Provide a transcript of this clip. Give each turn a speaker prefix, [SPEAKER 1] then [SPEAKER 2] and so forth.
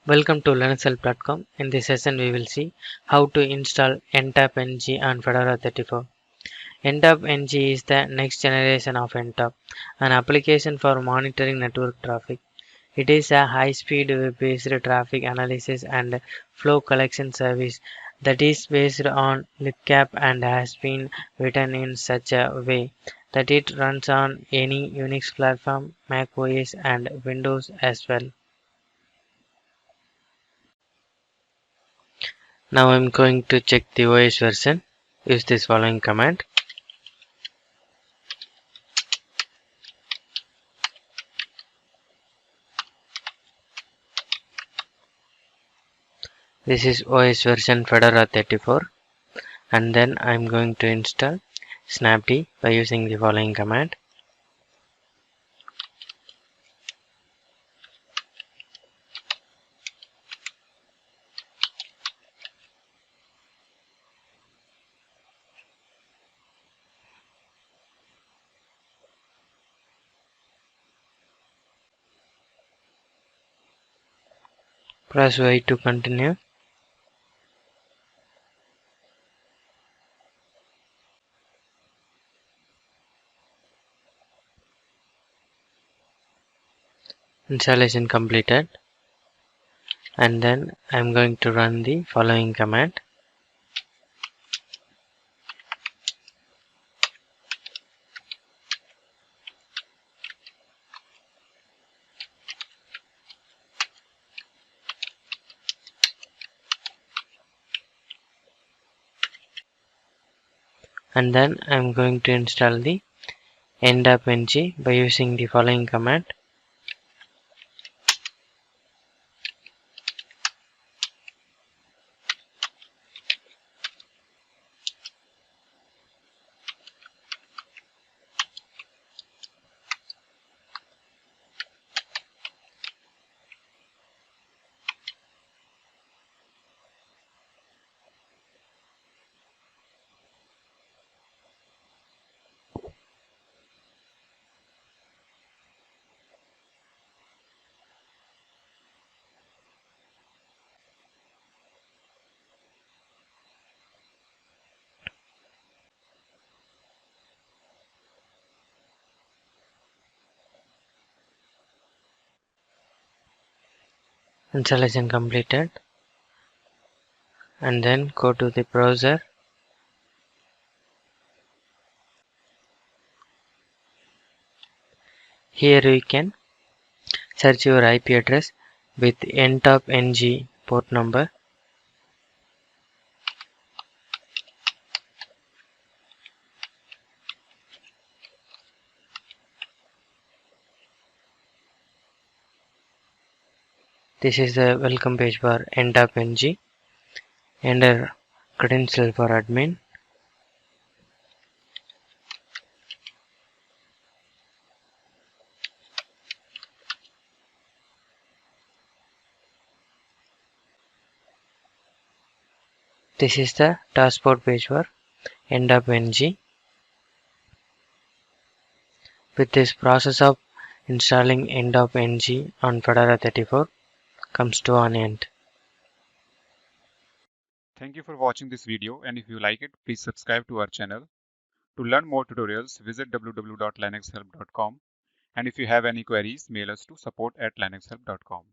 [SPEAKER 1] Welcome to linuxhelp.com. In this session, we will see how to install NtopNG on Fedora 34. NtopNG is the next generation of Ntop, an application for monitoring network traffic. It is a high-speed web-based traffic analysis and flow collection service that is based on libpcap and has been written in such a way that it runs on any Unix platform, macOS, and Windows as well. Now I'm going to check the OS version. Use this following command. This is OS version Fedora 34, and then I'm going to install snapd by using the following command. Press Y to continue. Installation completed, and then I'm going to run the following command. And then I'm going to install the NtopNG by using the following command. Installation completed, and then go to the browser. Here you can search your IP address with NtopNG port number. This is the welcome page for NtopNG. Enter credential for admin. This is the dashboard page for NtopNG. With this process of installing NtopNG on Fedora 34 comes to an end.
[SPEAKER 2] Thank you for watching this video, and if you like it, please subscribe to our channel. To learn more tutorials, visit www.linuxhelp.com, and if you have any queries, mail us to support@linuxhelp.com.